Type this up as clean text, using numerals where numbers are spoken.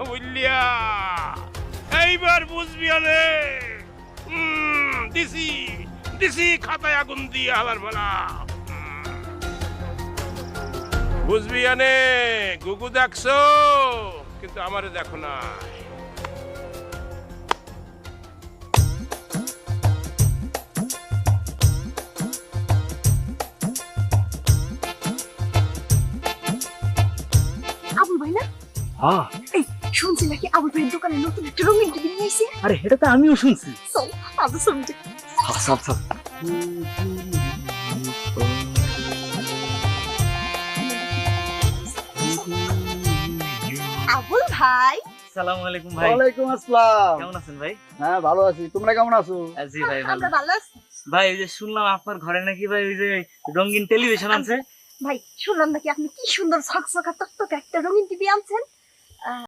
বুঝলিয়া এইবার বুঝবি আরে দিছি দিছি খাতায় আগুন দিয়ে আবার বলা বুঝবি আনে গুগু দেখছো কিন্তু আমারে দেখো না আবুল ভাই না হ্যাঁ এই শুনছি নাকি আবুল ভাইয়ের দোকানে নতুন একটা রঙিন টিভি নিয়ে এসে আরে এটা তো আমিও শুনছি। চল আজ শুনছি আচ্ছা আচ্ছা আবুল ভাই আসসালামু আলাইকুম ভাই। ওয়ালাইকুম আসসালাম। কেমন আছেন ভাই? হ্যাঁ ভালো আছি, তোমরা কেমন আছো? জি ভাই ভালো। আমরা ভালো আছি ভাই ওই যে শুনলাম আপনার ঘরে নাকি ভাই ওই যে রঙিন টেলিভিশন আছে। ভাই শুনলাম নাকি আপনি কি সুন্দর ঝকঝকা তকতকে একটা রঙিন টিভি আনছেন